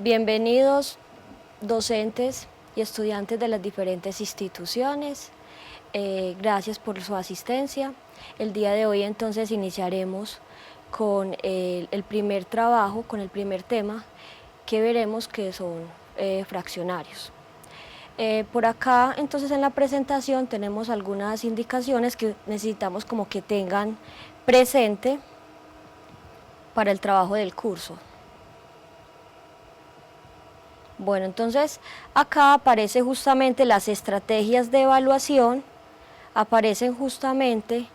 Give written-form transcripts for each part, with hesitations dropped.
Bienvenidos docentes y estudiantes de las diferentes instituciones. Gracias por su asistencia. El día de hoy entonces iniciaremos con el primer trabajo, con el primer tema que veremos, que son fraccionarios. Por acá entonces en la presentación tenemos algunas indicaciones que necesitamos como que tengan presente para el trabajo del curso. Bueno, entonces acá aparece justamente las estrategias de evaluación, aparecen justamente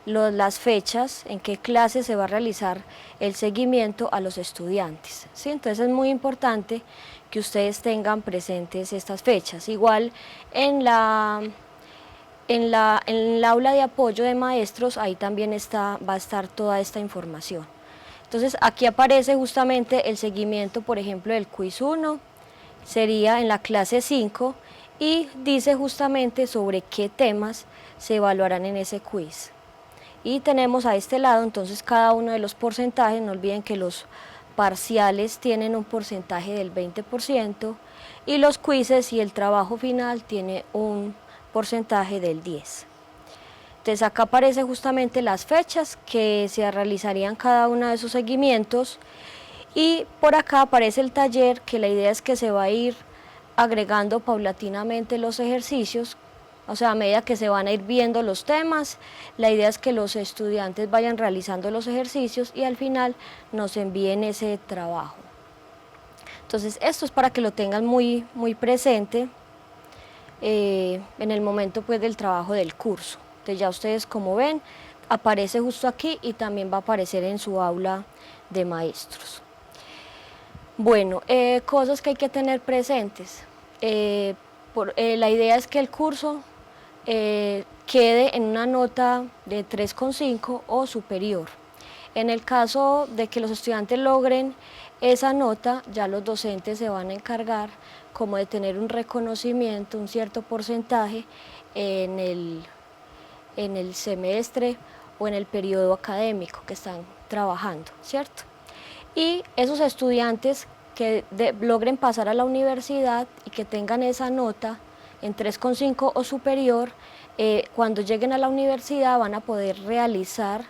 las fechas en qué clase se va a realizar el seguimiento a los estudiantes, ¿sí? Entonces es muy importante que ustedes tengan presentes estas fechas. Igual en el aula de apoyo de maestros, ahí también va a estar toda esta información. Entonces aquí aparece justamente el seguimiento, por ejemplo, del quiz 1, sería en la clase 5 y dice justamente sobre qué temas se evaluarán en ese quiz. Y tenemos a este lado entonces cada uno de los porcentajes. No olviden que los parciales tienen un porcentaje del 20% y los quizzes y el trabajo final tiene un porcentaje del 10%. Entonces acá aparece justamente las fechas que se realizarían cada uno de esos seguimientos. Y por acá aparece el taller, que la idea es que se va a ir agregando paulatinamente los ejercicios, o sea, a medida que se van a ir viendo los temas, la idea es que los estudiantes vayan realizando los ejercicios y al final nos envíen ese trabajo. Entonces esto es para que lo tengan muy presente en el momento pues del trabajo del curso. Entonces ya ustedes, como ven, aparece justo aquí y también va a aparecer en su aula de maestros. Bueno, cosas que hay que tener presentes. La idea es que el curso quede en una nota de 3,5 o superior. En el caso de que los estudiantes logren esa nota, ya los docentes se van a encargar como de tener un reconocimiento, un cierto porcentaje en el semestre o en el periodo académico que están trabajando, ¿cierto? Y esos estudiantes que logren pasar a la universidad y que tengan esa nota en 3,5 o superior, cuando lleguen a la universidad van a poder realizar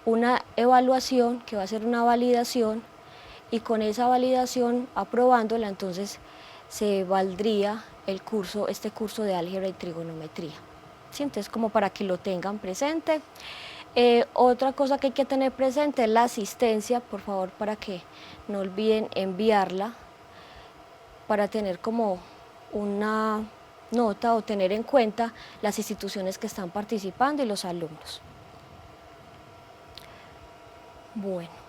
una evaluación que va a ser una validación, y con esa validación, aprobándola, entonces se valdría este curso de álgebra y trigonometría. ¿Sí? Entonces, como para que lo tengan presente. Otra cosa que hay que tener presente es la asistencia, por favor, para que no olviden enviarla, para tener como una nota o tener en cuenta las instituciones que están participando y los alumnos. Bueno.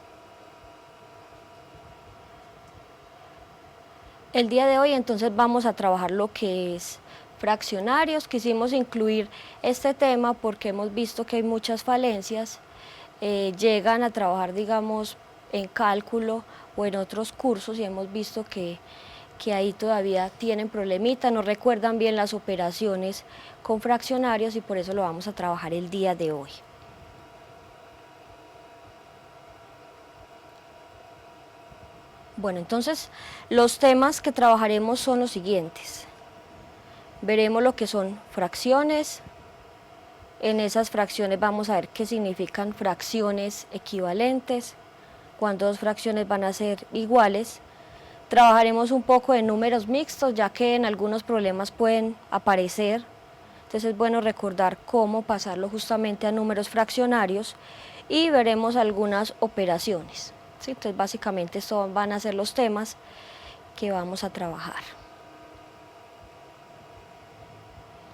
El día de hoy entonces vamos a trabajar lo que es fraccionarios. Quisimos incluir este tema porque hemos visto que hay muchas falencias, llegan a trabajar, digamos, en cálculo o en otros cursos, y hemos visto que ahí todavía tienen problemita, no recuerdan bien las operaciones con fraccionarios, y por eso lo vamos a trabajar el día de hoy. Bueno, entonces los temas que trabajaremos son los siguientes. Veremos lo que son fracciones. En esas fracciones vamos a ver qué significan fracciones equivalentes, cuando dos fracciones van a ser iguales. Trabajaremos un poco de números mixtos, ya que en algunos problemas pueden aparecer. Entonces es bueno recordar cómo pasarlo justamente a números fraccionarios, y veremos algunas operaciones. ¿Sí? Entonces básicamente estos van a ser los temas que vamos a trabajar.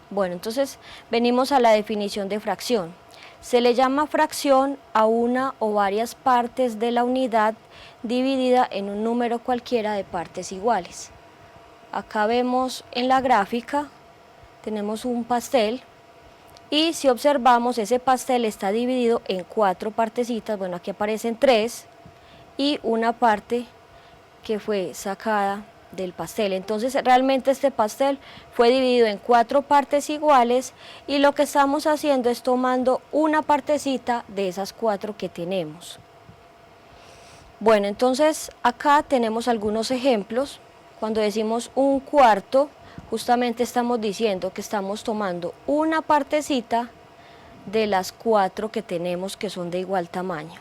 Bueno, entonces venimos a la definición de fracción. Se le llama fracción a una o varias partes de la unidad dividida en un número cualquiera de partes iguales. Acá vemos en la gráfica, tenemos un pastel, y si observamos, ese pastel está dividido en 4 partecitas. Bueno, aquí aparecen 3 y una parte que fue sacada del pastel. Entonces realmente este pastel fue dividido en 4 partes iguales y lo que estamos haciendo es tomando una partecita de esas 4 que tenemos. Bueno, entonces acá tenemos algunos ejemplos. Cuando decimos un cuarto, justamente estamos diciendo que estamos tomando una partecita de las 4 que tenemos que son de igual tamaño.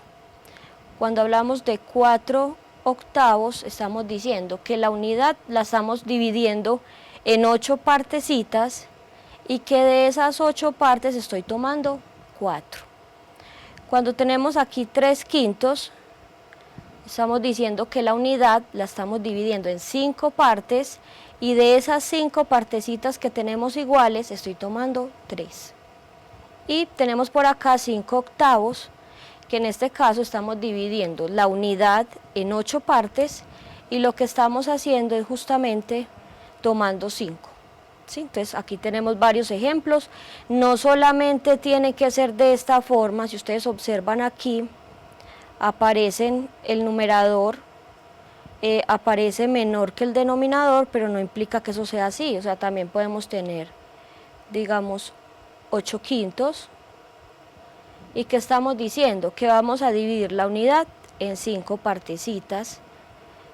Cuando hablamos de 4 octavos, estamos diciendo que la unidad la estamos dividiendo en 8 partecitas y que de esas 8 partes estoy tomando 4. Cuando tenemos aquí 3 quintos, estamos diciendo que la unidad la estamos dividiendo en 5 partes y de esas 5 partecitas que tenemos iguales estoy tomando 3. Y tenemos por acá 5 octavos, que en este caso estamos dividiendo la unidad en 8 partes y lo que estamos haciendo es justamente tomando 5. ¿Sí? Entonces aquí tenemos varios ejemplos, no solamente tiene que ser de esta forma, si ustedes observan aquí, aparece el numerador, aparece menor que el denominador, pero no implica que eso sea así, o sea, también podemos tener, digamos, 8 quintos, ¿y qué estamos diciendo? Que vamos a dividir la unidad en 5 partecitas,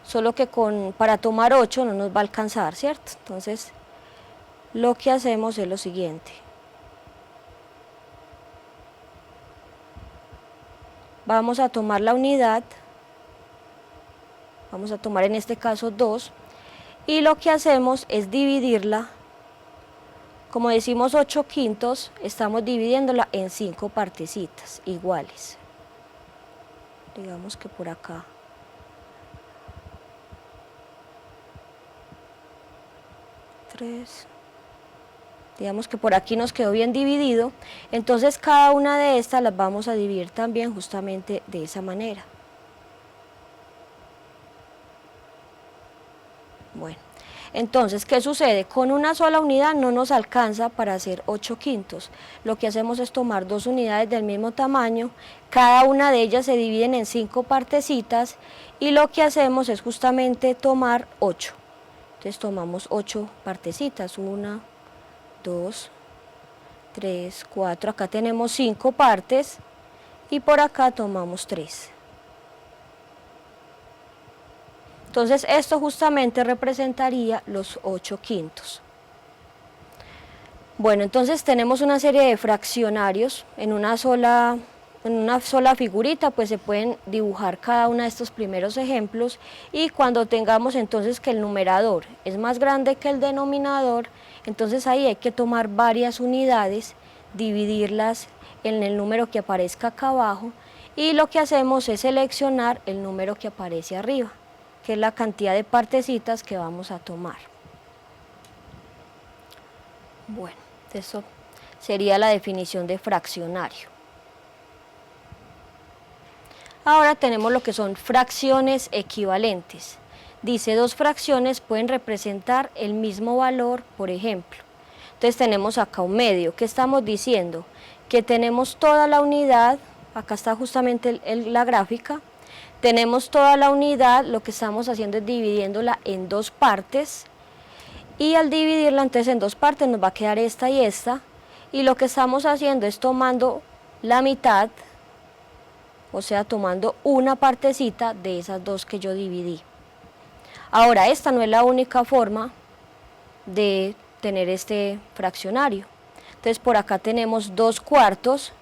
solo que para tomar 8 no nos va a alcanzar, ¿cierto? Entonces, lo que hacemos es lo siguiente. Vamos a tomar la unidad, vamos a tomar en este caso 2, y lo que hacemos es dividirla. Como decimos 8 quintos, estamos dividiéndola en 5 partecitas iguales. Digamos que por acá. Digamos que por aquí nos quedó bien dividido, entonces cada una de estas las vamos a dividir también justamente de esa manera. Bueno, entonces, ¿qué sucede? Con una sola unidad no nos alcanza para hacer 8 quintos. Lo que hacemos es tomar 2 unidades del mismo tamaño, cada una de ellas se dividen en 5 partecitas y lo que hacemos es justamente tomar 8. Entonces tomamos 8 partecitas, 1, 2, 3, 4, acá tenemos 5 partes y por acá tomamos 3. Entonces esto justamente representaría los 8 quintos. Bueno, entonces tenemos una serie de fraccionarios en una sola figurita, pues se pueden dibujar cada uno de estos primeros ejemplos y cuando tengamos entonces que el numerador es más grande que el denominador, entonces ahí hay que tomar varias unidades, dividirlas en el número que aparezca acá abajo y lo que hacemos es seleccionar el número que aparece arriba, que es la cantidad de partecitas que vamos a tomar. Bueno, eso sería la definición de fraccionario. Ahora tenemos lo que son fracciones equivalentes. Dice, 2 fracciones pueden representar el mismo valor, por ejemplo. Entonces tenemos acá un medio. ¿Qué estamos diciendo? Que tenemos toda la unidad, acá está justamente la gráfica, tenemos toda la unidad, lo que estamos haciendo es dividiéndola en 2 partes y al dividirla entonces en 2 partes nos va a quedar esta y esta y lo que estamos haciendo es tomando la mitad, o sea tomando una partecita de esas 2 que yo dividí. Ahora esta no es la única forma de tener este fraccionario, entonces por acá tenemos 2 cuartos,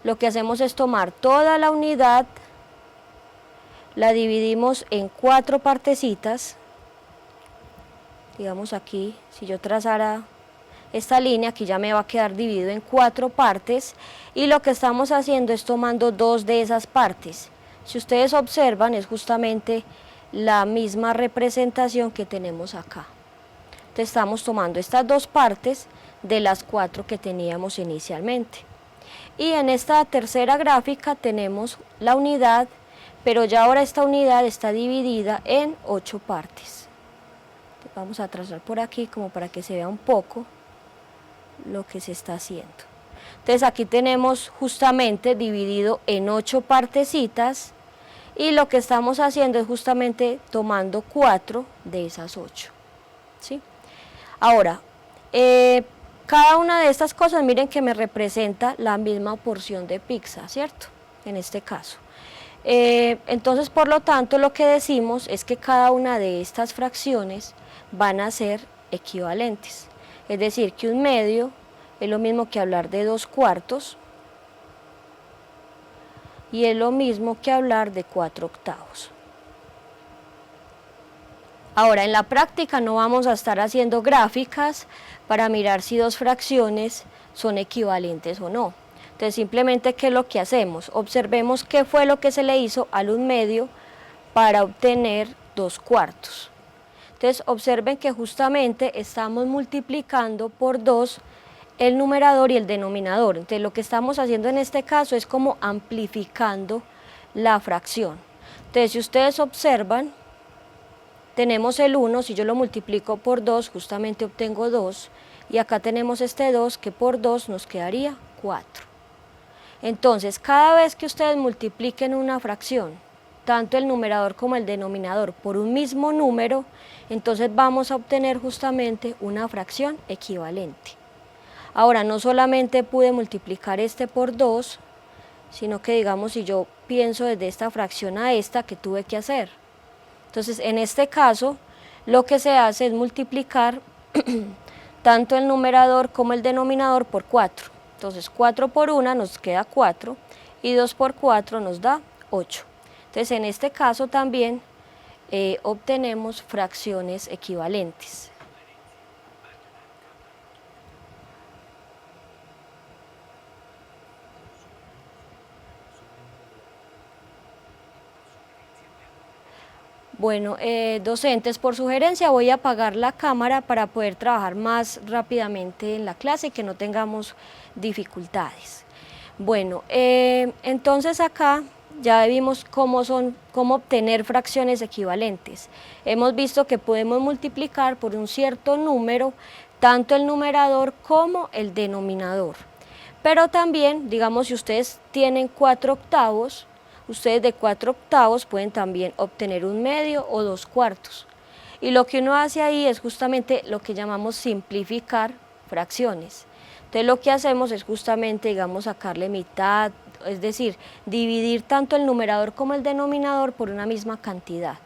lo que hacemos es tomar toda la unidad, la dividimos en 4 partecitas, digamos aquí, si yo trazara esta línea, aquí ya me va a quedar dividido en 4 partes y lo que estamos haciendo es tomando 2 de esas partes. Si ustedes observan es justamente la misma representación que tenemos acá. Entonces estamos tomando estas 2 partes de las 4 que teníamos inicialmente. Y en esta tercera gráfica tenemos la unidad, pero ya ahora esta unidad está dividida en 8 partes. Vamos a trazar por aquí como para que se vea un poco lo que se está haciendo. Entonces aquí tenemos justamente dividido en 8 partecitas y lo que estamos haciendo es justamente tomando 4 de esas 8. ¿Sí? Ahora, cada una de estas cosas, miren que me representa la misma porción de pizza, ¿cierto? En este caso. Entonces, por lo tanto, lo que decimos es que cada una de estas fracciones van a ser equivalentes. Es decir, que un medio es lo mismo que hablar de 2/4 y es lo mismo que hablar de 4/8. Ahora, en la práctica no vamos a estar haciendo gráficas para mirar si dos fracciones son equivalentes o no. Entonces, simplemente, ¿qué es lo que hacemos? Observemos qué fue lo que se le hizo al 1/2 para obtener 2/4. Entonces, observen que justamente estamos multiplicando por 2 el numerador y el denominador. Entonces, lo que estamos haciendo en este caso es como amplificando la fracción. Entonces, si ustedes observan, tenemos el 1, si yo lo multiplico por 2, justamente obtengo 2, y acá tenemos este 2, que por 2 nos quedaría 4. Entonces, cada vez que ustedes multipliquen una fracción, tanto el numerador como el denominador, por un mismo número, entonces vamos a obtener justamente una fracción equivalente. Ahora, no solamente pude multiplicar este por 2, sino que digamos, si yo pienso desde esta fracción a esta, ¿qué tuve que hacer? Entonces, en este caso, lo que se hace es multiplicar tanto el numerador como el denominador por 4. Entonces, 4 por 1 nos queda 4 y 2 por 4 nos da 8. Entonces, en este caso también obtenemos fracciones equivalentes. Bueno, docentes, por sugerencia voy a apagar la cámara para poder trabajar más rápidamente en la clase y que no tengamos dificultades. Bueno, entonces acá ya vimos cómo obtener fracciones equivalentes. Hemos visto que podemos multiplicar por un cierto número tanto el numerador como el denominador. Pero también, digamos, si ustedes tienen 4/8, ustedes de 4/8 pueden también obtener 1/2 o 2/4. Y lo que uno hace ahí es justamente lo que llamamos simplificar fracciones. Entonces lo que hacemos es justamente, digamos, sacarle mitad, es decir, dividir tanto el numerador como el denominador por una misma cantidad.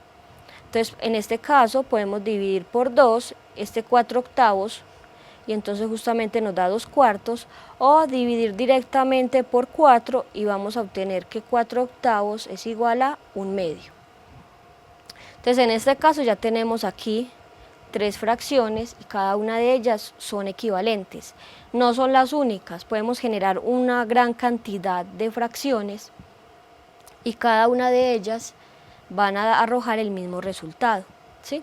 Entonces, en este caso podemos dividir por 2 este 4/8 y entonces justamente nos da 2/4, o dividir directamente por 4 y vamos a obtener que 4/8 es igual a 1/2. Entonces, en este caso ya tenemos aquí 3 fracciones y cada una de ellas son equivalentes. No son las únicas, podemos generar una gran cantidad de fracciones y cada una de ellas van a arrojar el mismo resultado, ¿sí?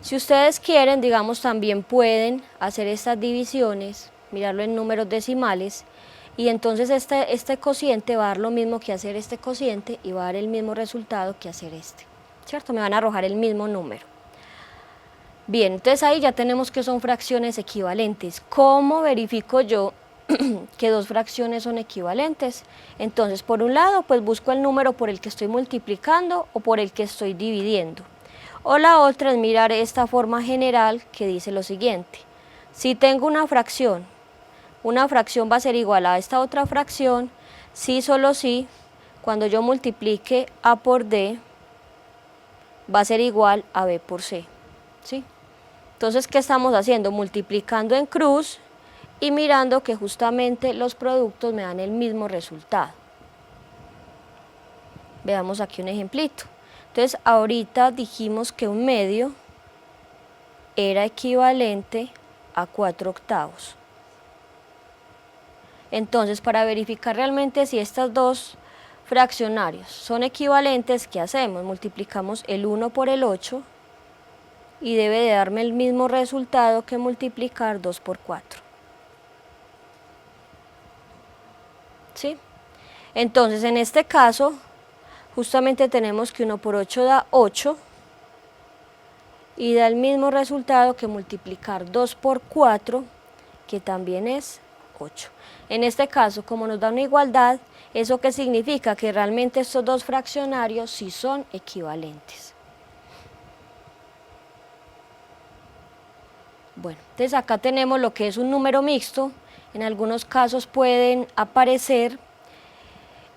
Si ustedes quieren, digamos, también pueden hacer estas divisiones, mirarlo en números decimales, y entonces este cociente va a dar lo mismo que hacer este cociente y va a dar el mismo resultado que hacer este, ¿cierto? Me van a arrojar el mismo número. Bien, entonces ahí ya tenemos que son fracciones equivalentes. ¿Cómo verifico yo que dos fracciones son equivalentes? Entonces, por un lado, pues busco el número por el que estoy multiplicando o por el que estoy dividiendo. O la otra es mirar esta forma general que dice lo siguiente: si tengo una fracción va a ser igual a esta otra fracción si, solo si, cuando yo multiplique A por D va a ser igual a B por C, ¿sí? Entonces, ¿qué estamos haciendo? Multiplicando en cruz y mirando que justamente los productos me dan el mismo resultado. Veamos aquí un ejemplito. Entonces, ahorita dijimos que 1/2 era equivalente a 4/8. Entonces, para verificar realmente si estos dos fraccionarios son equivalentes, ¿qué hacemos? Multiplicamos el 1 por el 8 y debe de darme el mismo resultado que multiplicar 2 por 4. ¿Sí? Entonces, en este caso, justamente tenemos que 1 por 8 da 8 y da el mismo resultado que multiplicar 2 por 4, que también es 8. En este caso, como nos da una igualdad, ¿eso qué significa? Que realmente estos dos fraccionarios sí son equivalentes. Bueno, entonces acá tenemos lo que es un número mixto. En algunos casos pueden aparecer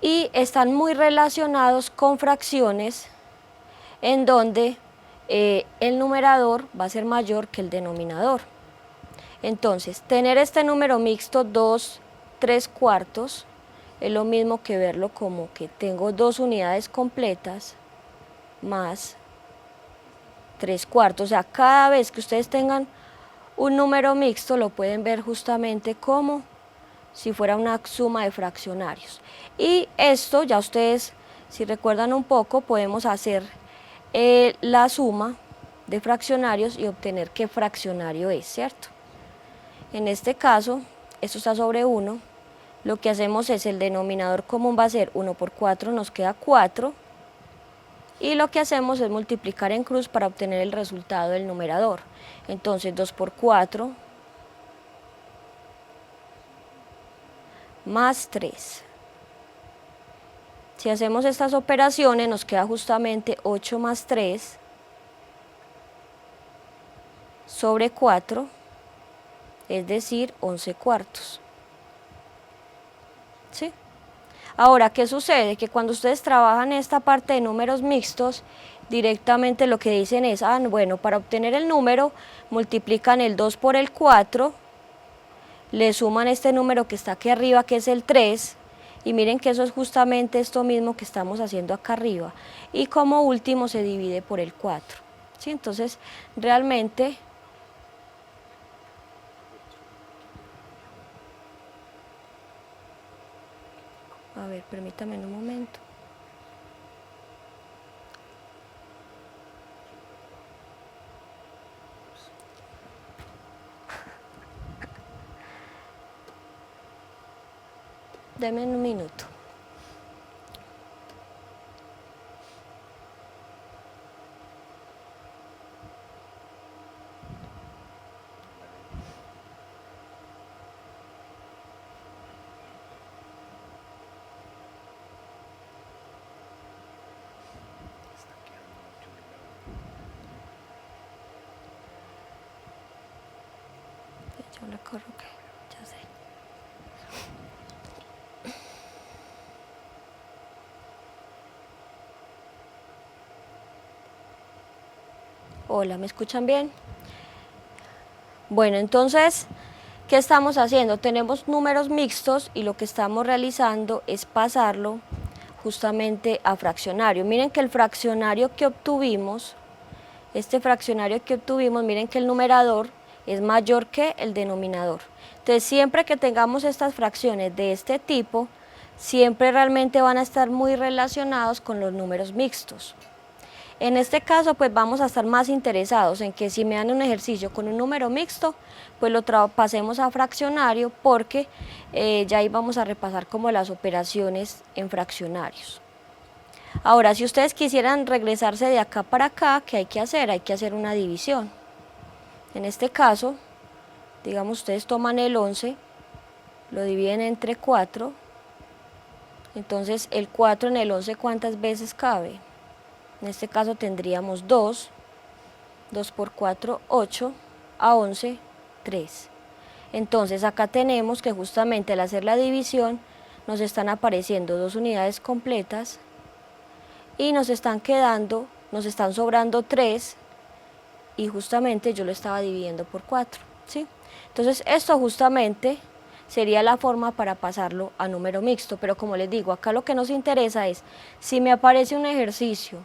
y están muy relacionados con fracciones en donde el numerador va a ser mayor que el denominador. Entonces, tener este número mixto 2/3 es lo mismo que verlo como que tengo 2 unidades completas más 3/4. O sea, cada vez que ustedes tengan un número mixto lo pueden ver justamente como si fuera una suma de fraccionarios. Y esto ya ustedes, si recuerdan un poco, podemos hacer la suma de fraccionarios y obtener qué fraccionario es, ¿cierto? En este caso, esto está sobre 1, lo que hacemos es el denominador común va a ser 1 por 4, nos queda 4, y lo que hacemos es multiplicar en cruz para obtener el resultado del numerador. Entonces 2 por 4 más 3. Si hacemos estas operaciones nos queda justamente 8 más 3 sobre 4, es decir, 11/4. ¿Sí? Ahora, ¿qué sucede? Que cuando ustedes trabajan esta parte de números mixtos, directamente lo que dicen es, bueno, para obtener el número, multiplican el 2 por el 4, le suman este número que está aquí arriba, que es el 3, y miren que eso es justamente esto mismo que estamos haciendo acá arriba, y como último se divide por el 4. ¿Sí? Entonces, realmente a ver, permítame un momento. Deme un minuto. Yo le corro que ya sé. Hola, ¿me escuchan bien? Bueno, entonces, ¿qué estamos haciendo? Tenemos números mixtos y lo que estamos realizando es pasarlo justamente a fraccionario. Miren que el fraccionario que obtuvimos, miren que el numerador es mayor que el denominador. Entonces, siempre que tengamos estas fracciones de este tipo, siempre realmente van a estar muy relacionados con los números mixtos. En este caso, pues vamos a estar más interesados en que si me dan un ejercicio con un número mixto, pues lo pasemos a fraccionario porque ya ahí vamos a repasar como las operaciones en fraccionarios. Ahora, si ustedes quisieran regresarse de acá para acá, ¿qué hay que hacer? Hay que hacer una división. En este caso, digamos, ustedes toman el 11, lo dividen entre 4, entonces el 4 en el 11, ¿cuántas veces cabe? En este caso tendríamos 2 por 4, 8, a 11, 3. Entonces acá tenemos que justamente al hacer la división nos están apareciendo 2 unidades completas y nos están sobrando 3 y justamente yo lo estaba dividiendo por 4. ¿Sí? Entonces esto justamente sería la forma para pasarlo a número mixto, pero como les digo, acá lo que nos interesa es, si me aparece un ejercicio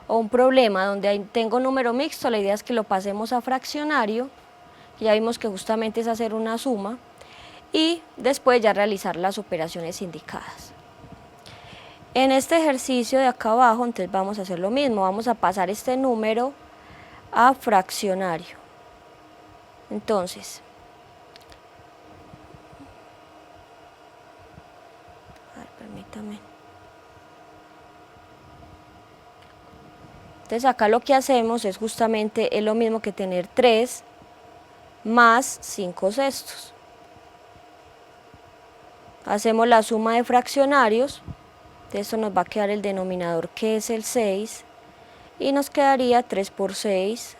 o un problema donde tengo número mixto, la idea es que lo pasemos a fraccionario, ya vimos que justamente es hacer una suma, y después ya realizar las operaciones indicadas. En este ejercicio de acá abajo, entonces vamos a hacer lo mismo, vamos a pasar este número a fraccionario. Entonces, permítame. Entonces acá lo que hacemos es justamente lo mismo que tener 3 más 5 sextos. hacemos la suma de fraccionarios, de esto nos va a quedar el denominador que es el 6 y nos quedaría 3 por 6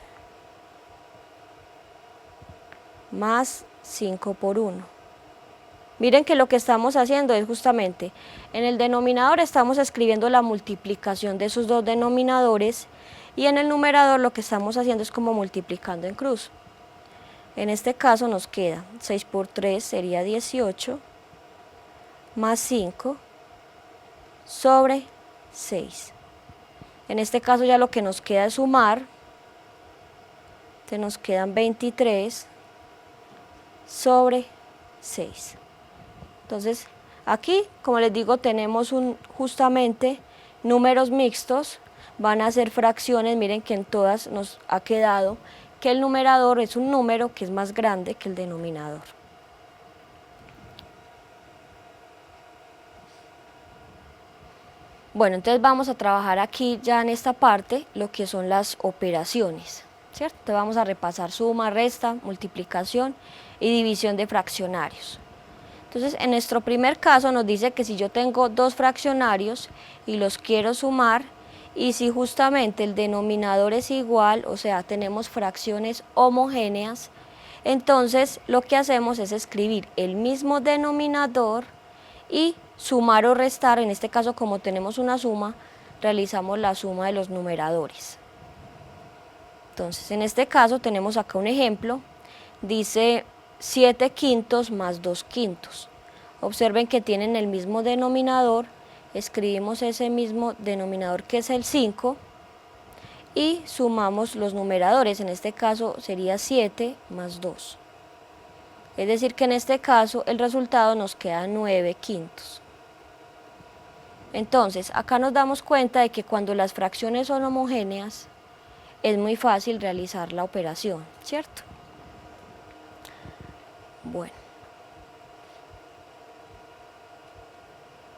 más 5 por 1. Miren que lo que estamos haciendo es justamente, en el denominador estamos escribiendo la multiplicación de esos dos denominadores y en el numerador lo que estamos haciendo es como multiplicando en cruz. En este caso nos queda 6 por 3 sería 18 más 5 sobre 6. En este caso ya lo que nos queda es sumar, entonces nos quedan 23 sobre 6. Entonces aquí, como les digo, tenemos justamente números mixtos, van a ser fracciones, miren que en todas nos ha quedado que el numerador es un número que es más grande que el denominador. Bueno, entonces vamos a trabajar aquí ya en esta parte lo que son las operaciones, ¿cierto? Entonces vamos a repasar suma, resta, multiplicación y división de fraccionarios. Entonces en nuestro primer caso nos dice que si yo tengo dos fraccionarios y los quiero sumar y si justamente el denominador es igual, o sea tenemos fracciones homogéneas, entonces lo que hacemos es escribir el mismo denominador y sumar o restar, en este caso como tenemos una suma, realizamos la suma de los numeradores. Entonces en este caso tenemos acá un ejemplo, dice 7 quintos más 2 quintos. Observen que tienen el mismo denominador, escribimos ese mismo denominador que es el 5 y sumamos los numeradores, en este caso sería 7 más 2. Es decir que en este caso el resultado nos queda 9 quintos. Entonces acá nos damos cuenta de que cuando las fracciones son homogéneas es muy fácil realizar la operación, ¿cierto? Bueno,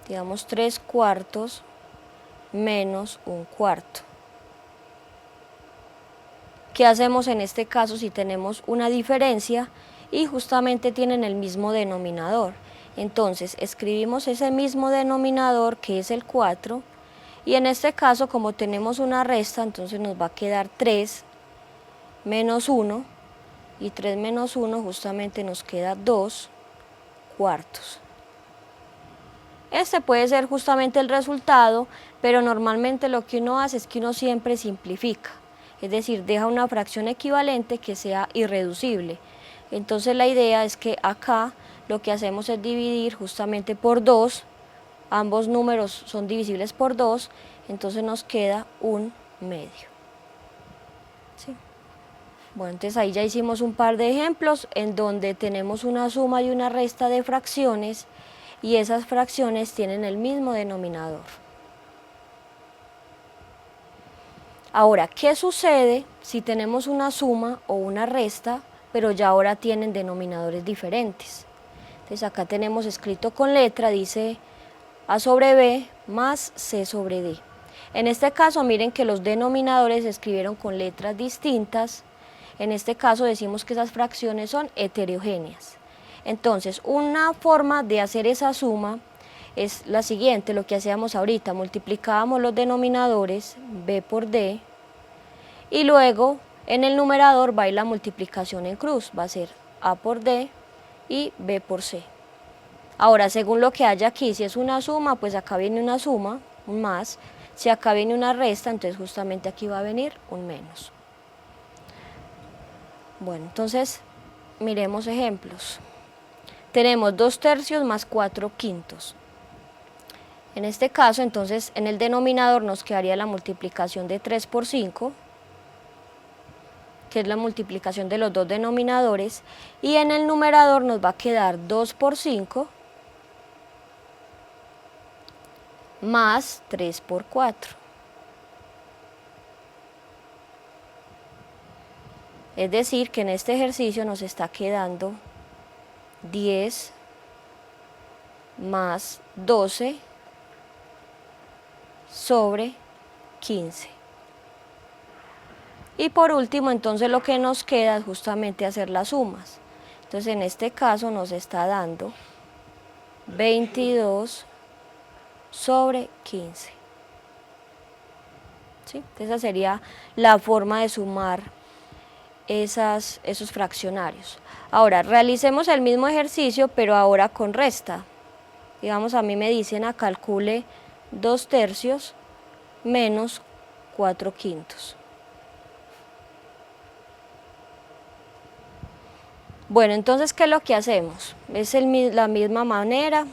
digamos 3 cuartos menos 1 cuarto. ¿Qué hacemos en este caso si tenemos una diferencia y justamente tienen el mismo denominador? Entonces escribimos ese mismo denominador que es el 4 y en este caso como tenemos una resta, entonces nos va a quedar 3 menos 1 y 3 menos 1 justamente nos queda 2 cuartos. Este puede ser justamente el resultado, pero normalmente lo que uno hace es que uno siempre simplifica, es decir, deja una fracción equivalente que sea irreducible. Entonces la idea es que acá lo que hacemos es dividir justamente por 2, ambos números son divisibles por 2, entonces nos queda 1 medio. ¿Sí? Bueno, entonces ahí ya hicimos un par de ejemplos en donde tenemos una suma y una resta de fracciones y esas fracciones tienen el mismo denominador. Ahora, ¿qué sucede si tenemos una suma o una resta, pero ya ahora tienen denominadores diferentes? Entonces acá tenemos escrito con letra, dice A sobre B más C sobre D. En este caso miren que los denominadores se escribieron con letras distintas. En este caso decimos que esas fracciones son heterogéneas. Entonces una forma de hacer esa suma es la siguiente, lo que hacíamos ahorita, multiplicábamos los denominadores B por D y luego en el numerador va a ir la multiplicación en cruz, va a ser A por D y B por C. Ahora, según lo que haya aquí, si es una suma, pues acá viene una suma, un más. Si acá viene una resta, entonces justamente aquí va a venir un menos. Bueno, entonces miremos ejemplos. Tenemos 2 tercios más 4 quintos. En este caso, entonces, en el denominador nos quedaría la multiplicación de 3 por 5, que es la multiplicación de los dos denominadores, y en el numerador nos va a quedar 2 por 5 más 3 por 4. Es decir, que en este ejercicio nos está quedando 10 más 12 sobre 15. Y por último, entonces lo que nos queda es justamente hacer las sumas. Entonces en este caso nos está dando 22 sobre 15. ¿Sí? Esa sería la forma de sumar esos fraccionarios. Ahora, realicemos el mismo ejercicio, pero ahora con resta. Digamos, a mí me dicen a calcule 2/3 menos 4/5. Bueno, entonces, ¿qué es lo que hacemos? Es la misma manera,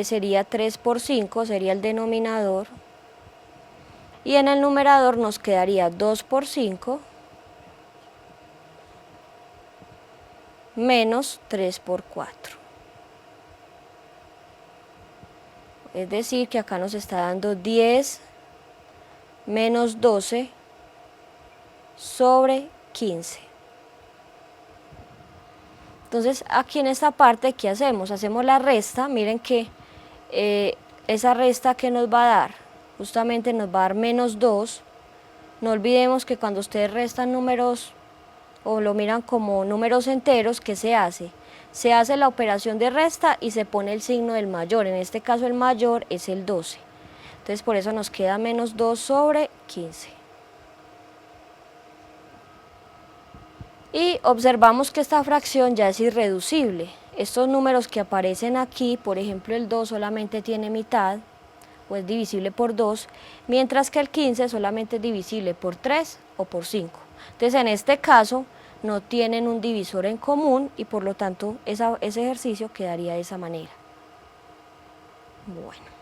sería 3 por 5, sería el denominador, y en el numerador nos quedaría 2 por 5 menos 3 por 4. Es decir, que acá nos está dando 10 menos 12 sobre 15. Entonces, aquí en esta parte, ¿qué hacemos? Hacemos la resta. Miren que esa resta que nos va a dar, justamente nos va a dar menos 2. No olvidemos que cuando ustedes restan números o lo miran como números enteros, ¿qué se hace? Se hace la operación de resta y se pone el signo del mayor. En este caso el mayor es el 12. Entonces por eso nos queda menos 2 sobre 15. Y observamos que esta fracción ya es irreducible. Estos números que aparecen aquí, por ejemplo el 2 solamente tiene mitad, o es divisible por 2, mientras que el 15 solamente es divisible por 3 o por 5. Entonces en este caso no tienen un divisor en común y por lo tanto ese ejercicio quedaría de esa manera. Bueno.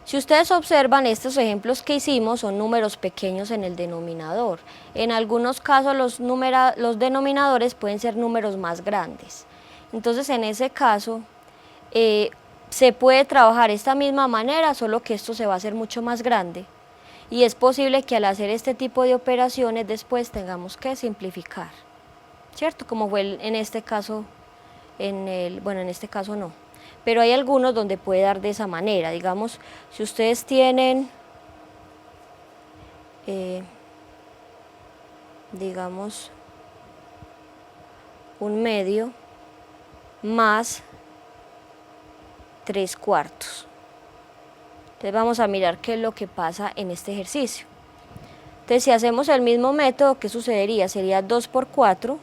Si ustedes observan, estos ejemplos que hicimos son números pequeños en el denominador. En algunos casos los denominadores pueden ser números más grandes. Entonces en ese caso se puede trabajar esta misma manera, solo que esto se va a hacer mucho más grande. Y es posible que al hacer este tipo de operaciones después tengamos que simplificar, ¿cierto? Como fue en este caso, en este caso no. Pero hay algunos donde puede dar de esa manera. Digamos, si ustedes tienen, digamos, 1/2 más 3/4. Entonces vamos a mirar qué es lo que pasa en este ejercicio. Entonces si hacemos el mismo método, ¿qué sucedería? Sería 2 por 4,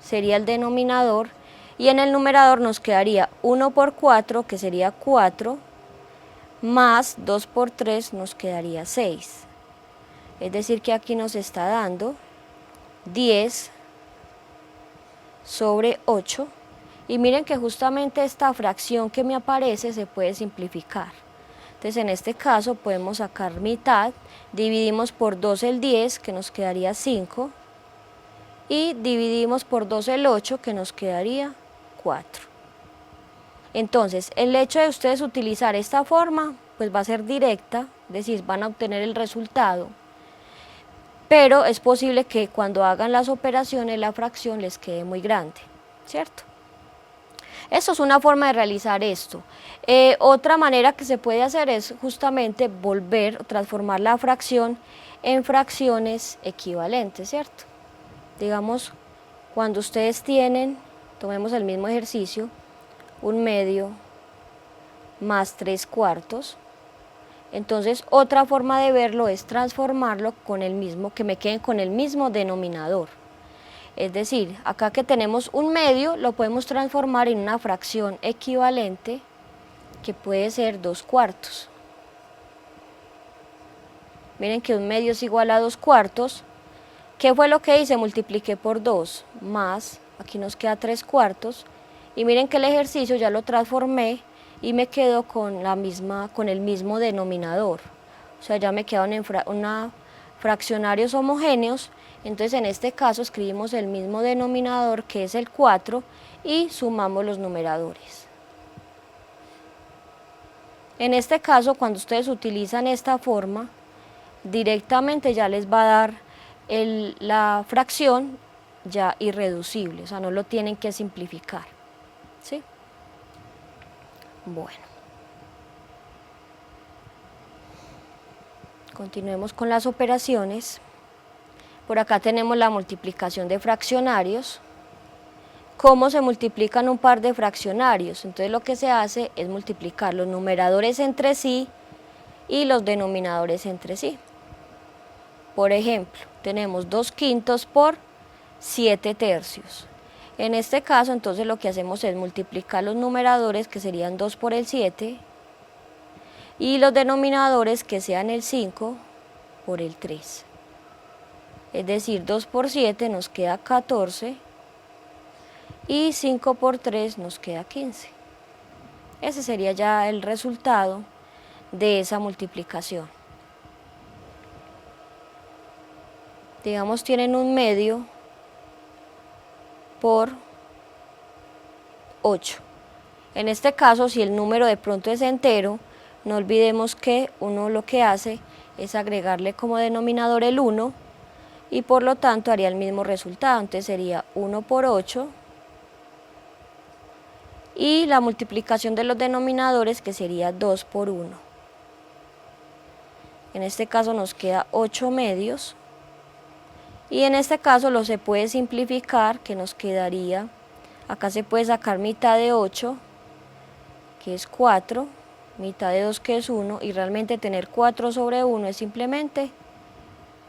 sería el denominador, y en el numerador nos quedaría 1 por 4, que sería 4, más 2 por 3 nos quedaría 6. Es decir que aquí nos está dando 10 sobre 8, y miren que justamente esta fracción que me aparece se puede simplificar. Entonces en este caso podemos sacar mitad, dividimos por 2 el 10, que nos quedaría 5, y dividimos por 2 el 8, que nos quedaría 4. Entonces el hecho de ustedes utilizar esta forma pues va a ser directa, es decir, van a obtener el resultado, pero es posible que cuando hagan las operaciones la fracción les quede muy grande, ¿cierto? Esto es una forma de realizar esto. Otra manera que se puede hacer es justamente transformar la fracción en fracciones equivalentes, ¿cierto? Digamos, cuando ustedes tienen, tomemos el mismo ejercicio, 1/2 más 3/4, entonces otra forma de verlo es transformarlo con el mismo, que me queden con el mismo denominador. Es decir, acá que tenemos 1/2 lo podemos transformar en una fracción equivalente que puede ser 2/4. Miren que 1/2 es igual a 2/4. ¿Qué fue lo que hice? Multipliqué por 2 más, aquí nos queda 3/4, y miren que el ejercicio ya lo transformé y me quedo con el mismo denominador. O sea, ya me quedan fraccionarios homogéneos. Entonces en este caso escribimos el mismo denominador, que es el 4, y sumamos los numeradores. En este caso, cuando ustedes utilizan esta forma, directamente ya les va a dar la fracción ya irreducible, o sea, no lo tienen que simplificar, ¿sí? Bueno. Continuemos con las operaciones. Por acá tenemos la multiplicación de fraccionarios. ¿Cómo se multiplican un par de fraccionarios? Entonces lo que se hace es multiplicar los numeradores entre sí y los denominadores entre sí. Por ejemplo, tenemos 2/5 por 7/3. En este caso, entonces lo que hacemos es multiplicar los numeradores, que serían 2 por el 7, y los denominadores, que sean el 5 por el 3. Es decir, 2 por 7 nos queda 14, y 5 por 3 nos queda 15. Ese sería ya el resultado de esa multiplicación. Digamos, tienen un medio por 8. En este caso, si el número de pronto es entero, no olvidemos que uno lo que hace es agregarle como denominador el 1, y por lo tanto haría el mismo resultado. Entonces sería 1 por 8, y la multiplicación de los denominadores, que sería 2 por 1. En este caso nos queda 8 medios, y en este caso lo se puede simplificar, que nos quedaría, acá se puede sacar mitad de 8, que es 4, mitad de 2, que es 1, y realmente tener 4 sobre 1 es simplemente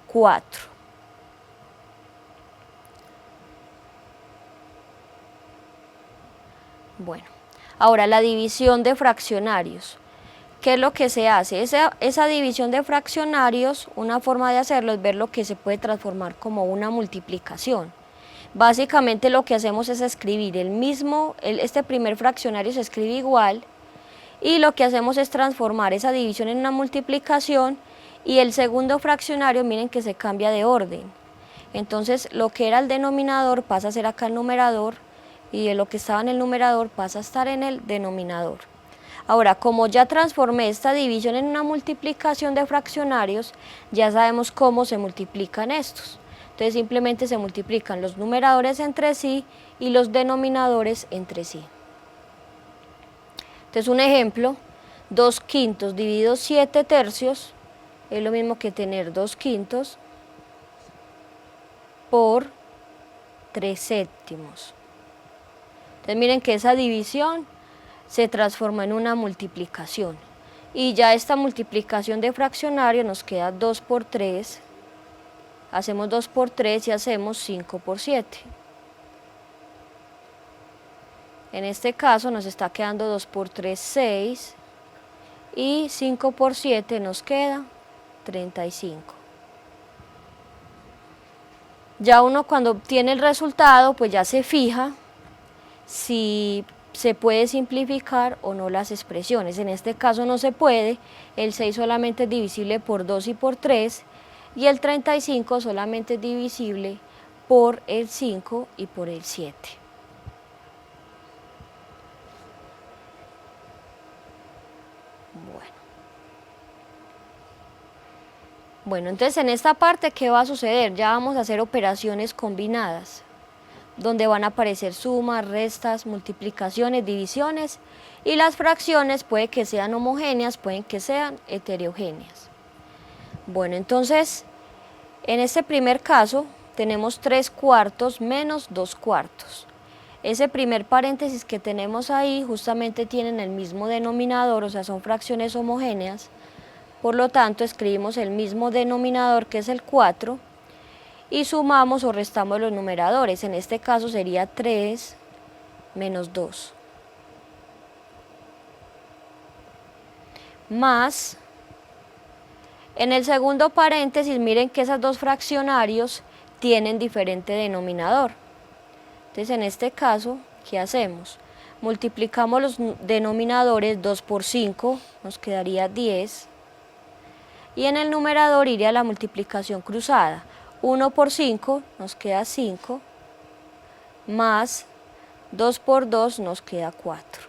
4. Bueno, ahora la división de fraccionarios. ¿Qué es lo que se hace? Esa división de fraccionarios, una forma de hacerlo es ver lo que se puede transformar como una multiplicación. Básicamente lo que hacemos es escribir este primer fraccionario se escribe igual, y lo que hacemos es transformar esa división en una multiplicación, y el segundo fraccionario, miren que se cambia de orden. Entonces lo que era el denominador pasa a ser acá el numerador, y de lo que estaba en el numerador pasa a estar en el denominador. Ahora, como ya transformé esta división en una multiplicación de fraccionarios, ya sabemos cómo se multiplican estos. Entonces simplemente se multiplican los numeradores entre sí y los denominadores entre sí. Entonces un ejemplo, 2/5 dividido 7/3 es lo mismo que tener 2/5 por 3/7. Entonces miren que esa división se transforma en una multiplicación, y ya esta multiplicación de fraccionario nos queda 2 por 3, hacemos 2 por 3 y hacemos 5 por 7. En este caso nos está quedando 2 por 3, 6, y 5 por 7 nos queda 35. Ya uno cuando obtiene el resultado, pues ya se fija si se puede simplificar o no las expresiones. En este caso no se puede, el 6 solamente es divisible por 2 y por 3, y el 35 solamente es divisible por el 5 y por el 7. Bueno, entonces en esta parte, ¿qué va a suceder? Ya vamos a hacer operaciones combinadas, donde van a aparecer sumas, restas, multiplicaciones, divisiones, y las fracciones puede que sean homogéneas, pueden que sean heterogéneas. Bueno, entonces, en este primer caso, tenemos 3/4 menos 2/4. Ese primer paréntesis que tenemos ahí justamente tienen el mismo denominador, o sea, son fracciones homogéneas. Por lo tanto, escribimos el mismo denominador, que es el 4, y sumamos o restamos los numeradores. En este caso sería 3 menos 2. Más, en el segundo paréntesis, miren que esos dos fraccionarios tienen diferente denominador. Entonces, en este caso, ¿qué hacemos? Multiplicamos los denominadores, 2 por 5, nos quedaría 10. Y en el numerador iría la multiplicación cruzada. 1 por 5 nos queda 5, más 2 por 2 nos queda 4.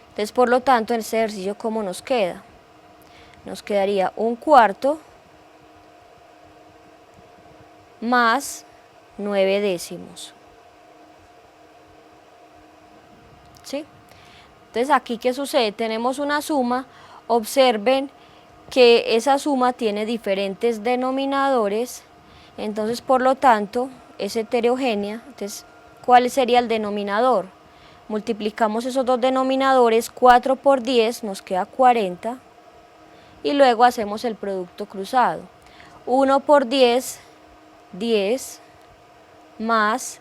Entonces, por lo tanto, en este ejercicio, ¿cómo nos queda? Nos quedaría 1/4 más 9 décimos. ¿Sí? Entonces, aquí, ¿qué sucede? Tenemos una suma. Observen que esa suma tiene diferentes denominadores, entonces por lo tanto es heterogénea, entonces, ¿cuál sería el denominador? Multiplicamos esos dos denominadores, 4 por 10 nos queda 40, y luego hacemos el producto cruzado. 1 por 10, 10, más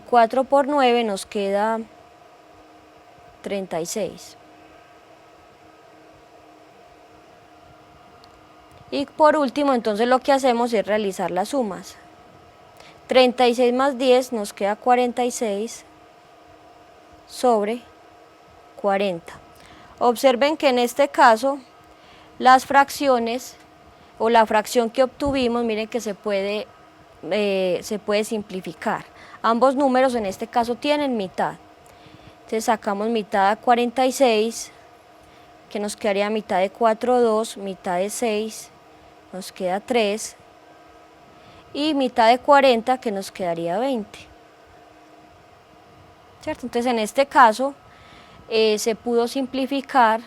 4 por 9 nos queda 36. Y por último, entonces lo que hacemos es realizar las sumas. 36 más 10 nos queda 46 sobre 40. Observen que en este caso las fracciones o la fracción que obtuvimos, miren que se puede simplificar. Ambos números en este caso tienen mitad. Entonces sacamos mitad de 46, que nos quedaría mitad de 4, 2, mitad de 6, nos queda 3, y mitad de 40, que nos quedaría 20. ¿Cierto? Entonces en este caso se pudo simplificar,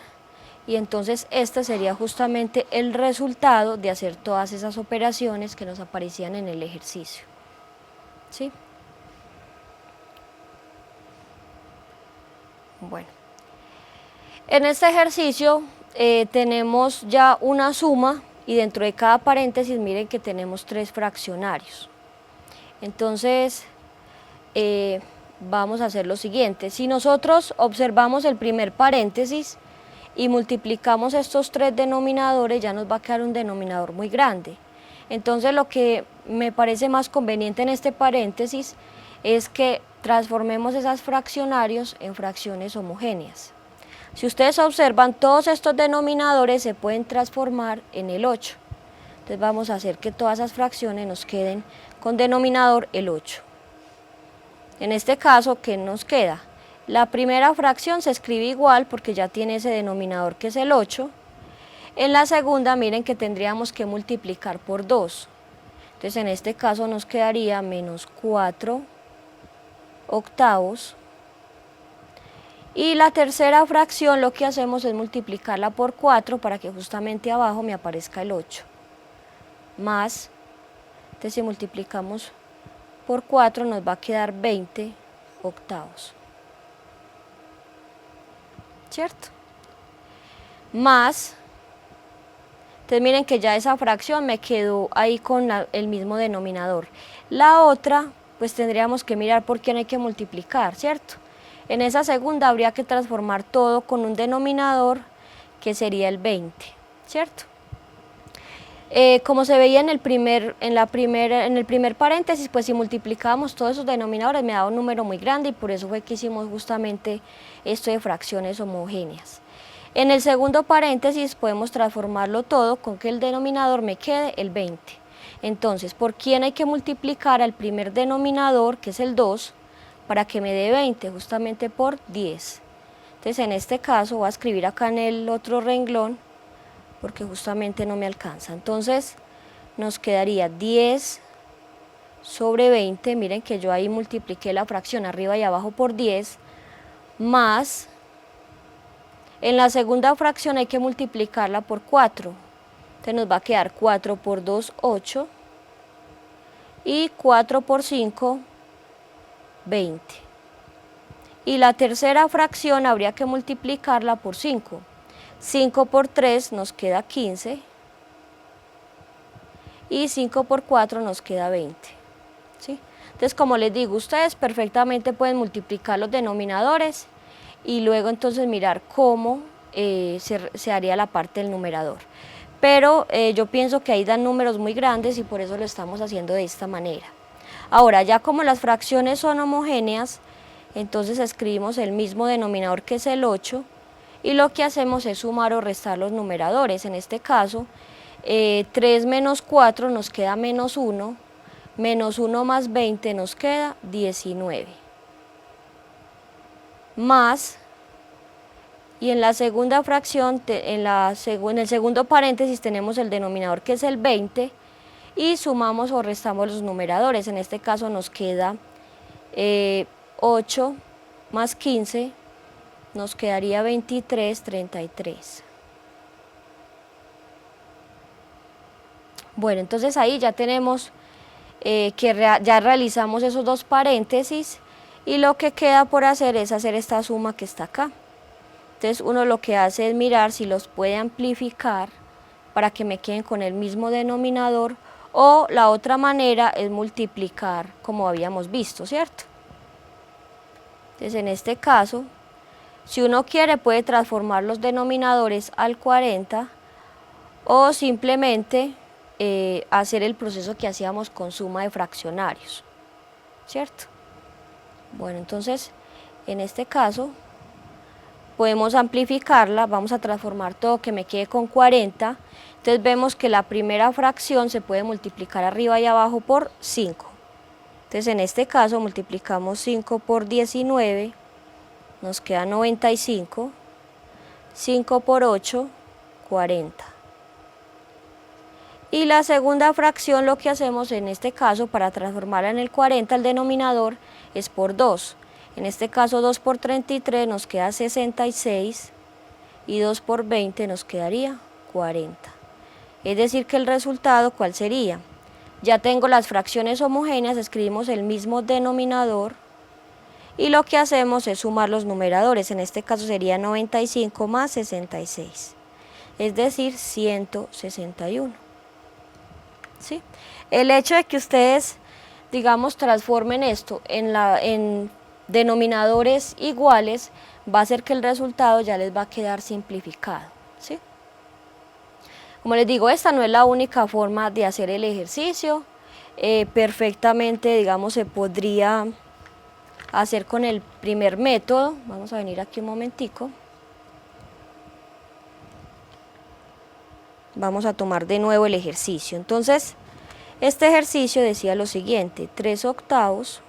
y entonces este sería justamente el resultado de hacer todas esas operaciones que nos aparecían en el ejercicio. ¿Sí? Bueno, en este ejercicio tenemos ya una suma, y dentro de cada paréntesis miren que tenemos 3 fraccionarios. Entonces vamos a hacer lo siguiente: si nosotros observamos el primer paréntesis y multiplicamos estos 3 denominadores, ya nos va a quedar un denominador muy grande. Entonces lo que me parece más conveniente en este paréntesis es que transformemos esos fraccionarios en fracciones homogéneas. Si ustedes observan, todos estos denominadores se pueden transformar en el 8. Entonces vamos a hacer que todas esas fracciones nos queden con denominador el 8. En este caso, ¿qué nos queda? La primera fracción se escribe igual porque ya tiene ese denominador que es el 8. En la segunda, miren que tendríamos que multiplicar por 2. Entonces en este caso nos quedaría menos 4 octavos. Y la tercera fracción lo que hacemos es multiplicarla por 4 para que justamente abajo me aparezca el 8. Más, entonces si multiplicamos por 4 nos va a quedar 20 octavos. ¿Cierto? Más, entonces miren que ya esa fracción me quedó ahí con el mismo denominador. La otra, pues tendríamos que mirar por quién hay que multiplicar, ¿cierto? En esa segunda habría que transformar todo con un denominador que sería el 20, ¿cierto? Como se veía en el primer paréntesis, pues si multiplicábamos todos esos denominadores me daba un número muy grande, y por eso fue que hicimos justamente esto de fracciones homogéneas. En el segundo paréntesis podemos transformarlo todo con que el denominador me quede el 20. Entonces, ¿por quién hay que multiplicar al primer denominador, que es el 2, para que me dé 20? Justamente por 10. Entonces en este caso voy a escribir acá en el otro renglón, porque justamente no me alcanza. Entonces nos quedaría 10 sobre 20, miren que yo ahí multipliqué la fracción arriba y abajo por 10, más, en la segunda fracción hay que multiplicarla por 4, entonces nos va a quedar 4 por 2, 8, y 4 por 5, 20. Y la tercera fracción habría que multiplicarla por 5. 5 por 3 nos queda 15, y 5 por 4 nos queda 20. ¿Sí? Entonces, como les digo, ustedes perfectamente pueden multiplicar los denominadores y luego entonces mirar cómo se haría la parte del numerador. Pero yo pienso que ahí dan números muy grandes y por eso lo estamos haciendo de esta manera. Ahora, ya como las fracciones son homogéneas, entonces escribimos el mismo denominador que es el 8, y lo que hacemos es sumar o restar los numeradores. En este caso, 3 menos 4 nos queda menos 1, menos 1 más 20 nos queda 19. Más, y en la segunda fracción, en el segundo paréntesis tenemos el denominador que es el 20, y sumamos o restamos los numeradores. En este caso nos queda 8 más 15, nos quedaría 23, 33. Bueno, entonces ahí ya tenemos ya realizamos esos dos paréntesis y lo que queda por hacer es hacer esta suma que está acá. Entonces uno lo que hace es mirar si los puede amplificar para que me queden con el mismo denominador, o la otra manera es multiplicar como habíamos visto, ¿cierto? Entonces en este caso, si uno quiere puede transformar los denominadores al 40 o simplemente hacer el proceso que hacíamos con suma de fraccionarios, ¿cierto? Bueno, entonces en este caso podemos amplificarla, vamos a transformar todo que me quede con 40, entonces vemos que la primera fracción se puede multiplicar arriba y abajo por 5. Entonces en este caso multiplicamos 5 por 19, nos queda 95, 5 por 8, 40. Y la segunda fracción lo que hacemos en este caso para transformarla en el 40, el denominador es por 2. En este caso 2 por 33 nos queda 66 y 2 por 20 nos quedaría 40. Es decir que el resultado, ¿cuál sería? Ya tengo las fracciones homogéneas, escribimos el mismo denominador y lo que hacemos es sumar los numeradores. En este caso sería 95 más 66, es decir 161. ¿Sí? El hecho de que ustedes, digamos, transformen esto en denominadores iguales va a hacer que el resultado ya les va a quedar simplificado, ¿sí? Como les digo, esta no es la única forma de hacer el ejercicio, perfectamente, digamos, se podría hacer con el primer método. Vamos a venir aquí un momentico. Vamos a tomar de nuevo el ejercicio. Entonces, este ejercicio decía lo siguiente: 3/8.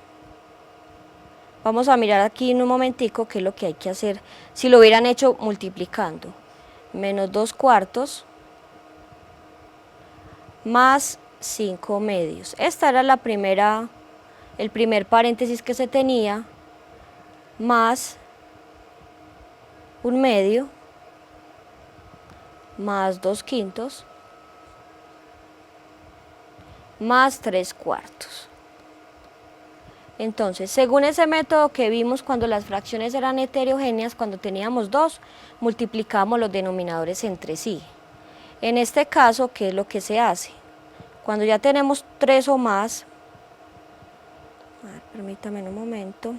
Vamos a mirar aquí en un momentico qué es lo que hay que hacer si lo hubieran hecho multiplicando. Menos 2/4 más 5/2. Esta era el primer paréntesis que se tenía, más 1/2 más 2/5 más 3/4. Entonces, según ese método que vimos cuando las fracciones eran heterogéneas, cuando teníamos 2, multiplicamos los denominadores entre sí. En este caso, ¿qué es lo que se hace? Cuando ya tenemos 3 o más, permítame un momento,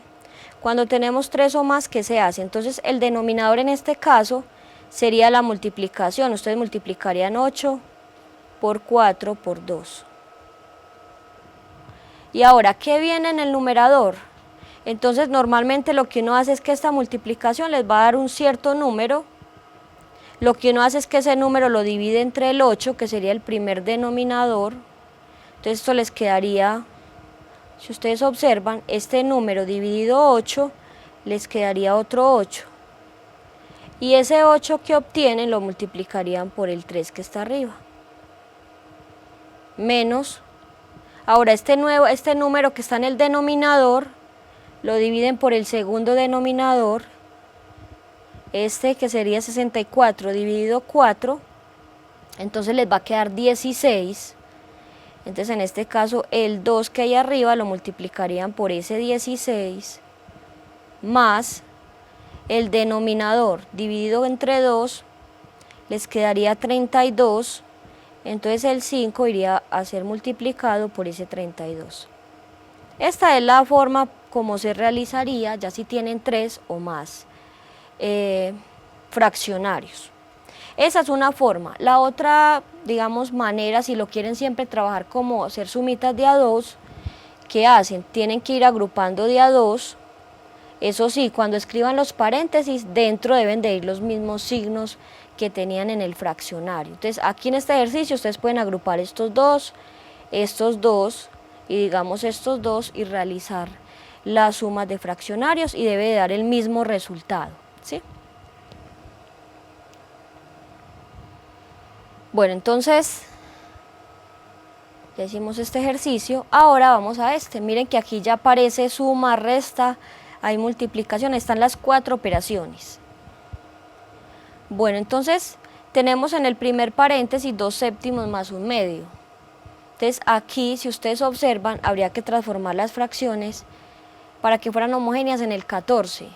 cuando tenemos 3 o más, ¿qué se hace? Entonces, el denominador en este caso sería la multiplicación. Ustedes multiplicarían 8 por 4 por 2. Y ahora, ¿qué viene en el numerador? Entonces, normalmente lo que uno hace es que esta multiplicación les va a dar un cierto número. Lo que uno hace es que ese número lo divide entre el 8, que sería el primer denominador. Entonces, esto les quedaría, si ustedes observan, este número dividido 8, les quedaría otro 8. Y ese 8 que obtienen lo multiplicarían por el 3 que está arriba. Menos. Ahora este número que está en el denominador lo dividen por el segundo denominador, este que sería 64 dividido 4, entonces les va a quedar 16. Entonces en este caso el 2 que hay arriba lo multiplicarían por ese 16 más el denominador dividido entre 2, les quedaría 32. Entonces el 5 iría a ser multiplicado por ese 32. Esta es la forma como se realizaría ya si tienen 3 o más fraccionarios. Esa es una forma. La otra, digamos, manera, si lo quieren siempre trabajar como hacer sumitas de a 2, ¿qué hacen? Tienen que ir agrupando de a 2. Eso sí, cuando escriban los paréntesis, dentro deben de ir los mismos signos que tenían en el fraccionario. Entonces, aquí en este ejercicio ustedes pueden agrupar estos dos y digamos estos dos y realizar las sumas de fraccionarios y debe de dar el mismo resultado, ¿sí? Bueno, entonces ya hicimos este ejercicio, ahora vamos a este. Miren que aquí ya aparece suma, resta, hay multiplicación, están las 4 operaciones. Bueno, entonces tenemos en el primer paréntesis 2/7 más 1/2. Entonces aquí, si ustedes observan, habría que transformar las fracciones para que fueran homogéneas en el 14.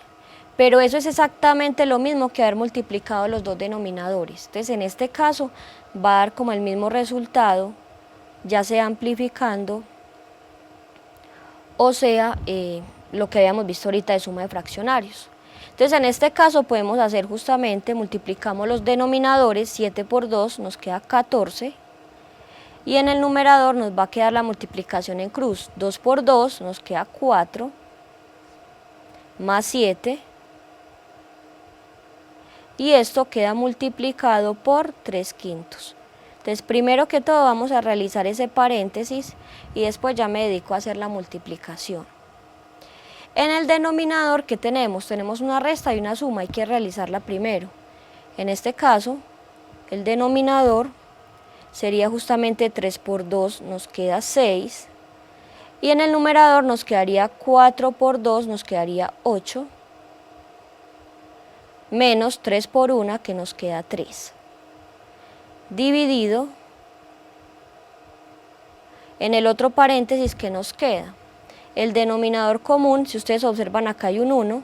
Pero eso es exactamente lo mismo que haber multiplicado los dos denominadores. Entonces en este caso va a dar como el mismo resultado, ya sea amplificando o sea lo que habíamos visto ahorita de suma de fraccionarios. Entonces en este caso podemos hacer justamente, multiplicamos los denominadores, 7 por 2 nos queda 14, y en el numerador nos va a quedar la multiplicación en cruz, 2 por 2 nos queda 4, más 7, y esto queda multiplicado por 3/5. Entonces primero que todo vamos a realizar ese paréntesis y después ya me dedico a hacer la multiplicación. En el denominador, ¿qué tenemos? Tenemos una resta y una suma, hay que realizarla primero. En este caso, el denominador sería justamente 3 por 2, nos queda 6. Y en el numerador nos quedaría 4 por 2, nos quedaría 8. Menos 3 por 1, que nos queda 3. Dividido en el otro paréntesis que nos queda. El denominador común, si ustedes observan acá hay un 1,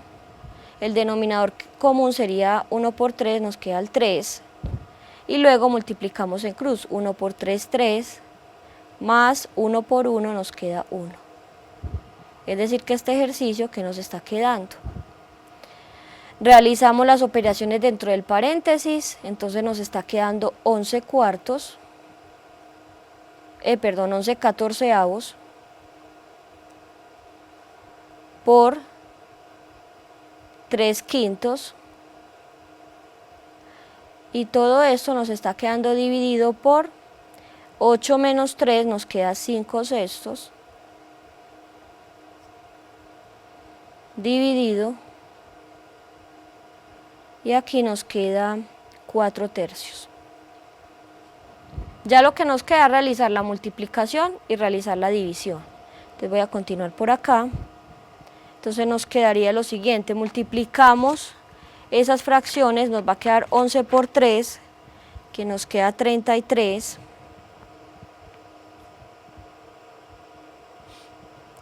el denominador común sería 1 por 3, nos queda el 3, y luego multiplicamos en cruz, 1 por 3, 3, más 1 por 1 nos queda 1. Es decir que este ejercicio que nos está quedando. Realizamos las operaciones dentro del paréntesis, entonces nos está quedando 11 catorceavos por 3/5, y todo esto nos está quedando dividido por 8 menos 3, nos queda 5/6, dividido, y aquí nos queda 4/3. Ya lo que nos queda es realizar la multiplicación y realizar la división. Entonces voy a continuar por acá. Entonces nos quedaría lo siguiente, multiplicamos esas fracciones, nos va a quedar 11 por 3, que nos queda 33,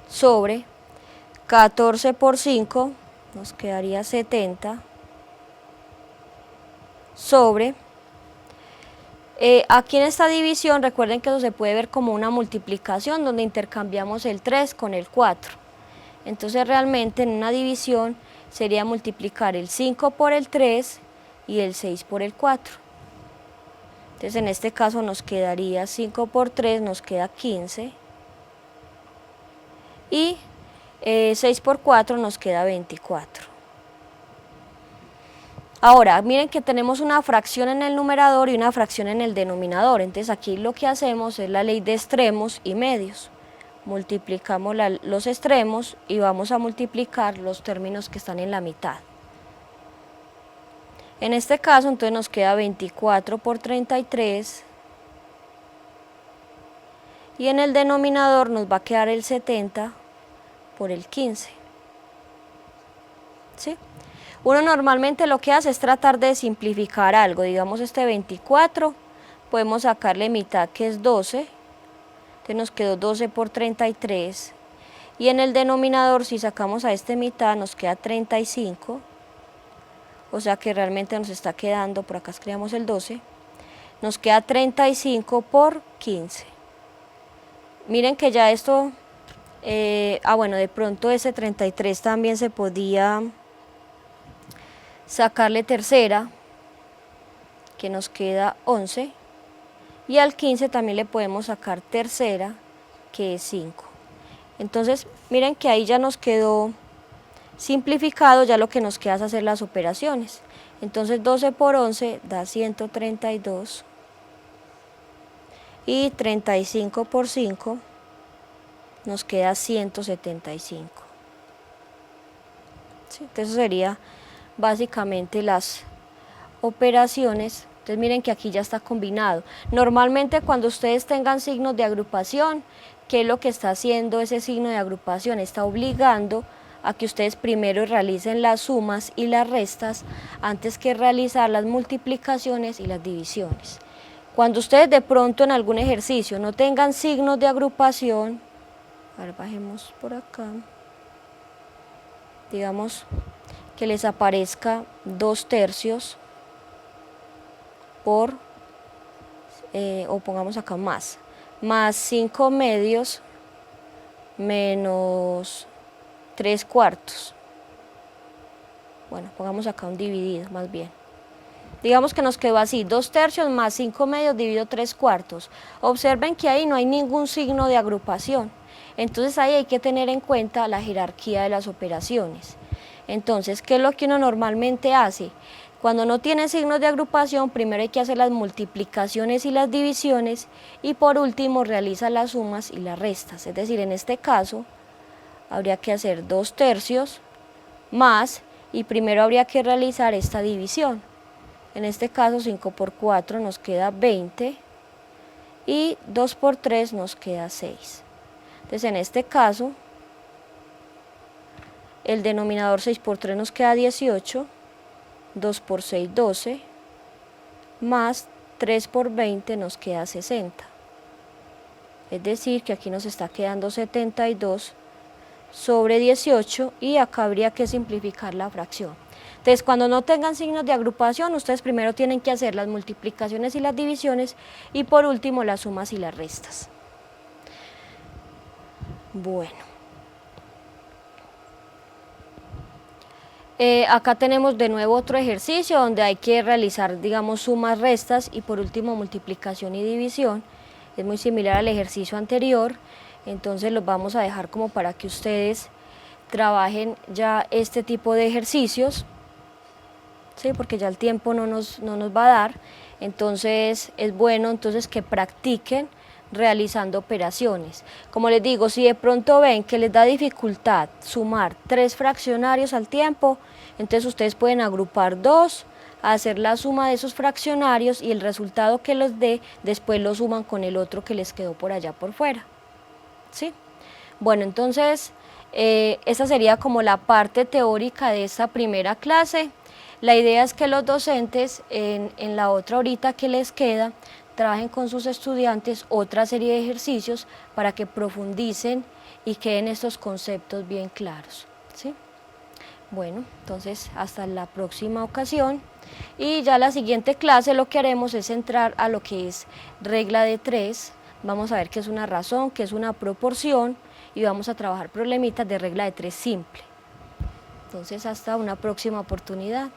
sobre 14 por 5, nos quedaría 70, sobre, aquí en esta división recuerden que eso se puede ver como una multiplicación donde intercambiamos el 3 con el 4. Entonces realmente en una división sería multiplicar el 5 por el 3 y el 6 por el 4. Entonces en este caso nos quedaría 5 por 3, nos queda 15, y 6 por 4 nos queda 24. Ahora miren que tenemos una fracción en el numerador y una fracción en el denominador, entonces aquí lo que hacemos es la ley de extremos y medios. Multiplicamos los extremos y vamos a multiplicar los términos que están en la mitad. En este caso entonces nos queda 24 por 33, y en el denominador nos va a quedar el 70 por el 15. ¿Sí? Uno normalmente lo que hace es tratar de simplificar algo, digamos este 24, podemos sacarle mitad que es 12, entonces nos quedó 12 por 33, y en el denominador si sacamos a este mitad nos queda 35, o sea que realmente nos está quedando, por acá escribamos el 12, nos queda 35 por 15. Miren que ya esto, bueno, de pronto ese 33 también se podía sacarle tercera, que nos queda 11, y al 15 también le podemos sacar tercera, que es 5. Entonces miren que ahí ya nos quedó simplificado, ya lo que nos queda es hacer las operaciones. Entonces 12 por 11 da 132, y 35 por 5 nos queda 175. ¿Sí? Entonces eso sería básicamente las operaciones. Entonces miren que aquí ya está combinado. Normalmente cuando ustedes tengan signos de agrupación, ¿qué es lo que está haciendo ese signo de agrupación? Está obligando a que ustedes primero realicen las sumas y las restas antes que realizar las multiplicaciones y las divisiones. Cuando ustedes de pronto en algún ejercicio no tengan signos de agrupación, a ver, bajemos por acá, digamos que les aparezca 2/3 por, o pongamos acá más 5/2 menos 3/4. Bueno, pongamos acá un dividido más bien. Digamos que nos quedó así, 2/3 más 5/2 dividido 3/4. Observen que ahí no hay ningún signo de agrupación. Entonces ahí hay que tener en cuenta la jerarquía de las operaciones. Entonces, ¿qué es lo que uno normalmente hace? Cuando no tiene signos de agrupación, primero hay que hacer las multiplicaciones y las divisiones y por último realiza las sumas y las restas. Es decir, en este caso habría que hacer 2/3 más y primero habría que realizar esta división. En este caso 5 por 4 nos queda 20 y 2 por 3 nos queda 6. Entonces en este caso el denominador 6 por 3 nos queda 18, 2 por 6 12, más 3 por 20 nos queda 60. Es decir que aquí nos está quedando 72 sobre 18 y acá habría que simplificar la fracción. Entonces, cuando no tengan signos de agrupación, ustedes primero tienen que hacer las multiplicaciones y las divisiones y por último las sumas y las restas. Bueno. Acá tenemos de nuevo otro ejercicio donde hay que realizar, digamos, sumas, restas y por último multiplicación y división. Es muy similar al ejercicio anterior, entonces los vamos a dejar como para que ustedes trabajen ya este tipo de ejercicios. ¿Sí? Porque ya el tiempo no nos va a dar, entonces es bueno entonces que practiquen realizando operaciones. Como les digo, si de pronto ven que les da dificultad sumar 3 fraccionarios al tiempo, entonces ustedes pueden agrupar 2, hacer la suma de esos fraccionarios y el resultado que los dé, después lo suman con el otro que les quedó por allá por fuera. ¿Sí? Bueno, entonces esta sería como la parte teórica de esta primera clase. La idea es que los docentes en la otra horita que les queda trabajen con sus estudiantes otra serie de ejercicios para que profundicen y queden estos conceptos bien claros, ¿sí? Bueno, entonces hasta la próxima ocasión y ya la siguiente clase lo que haremos es entrar a lo que es regla de 3, vamos a ver qué es una razón, qué es una proporción y vamos a trabajar problemitas de regla de 3 simple. Entonces hasta una próxima oportunidad.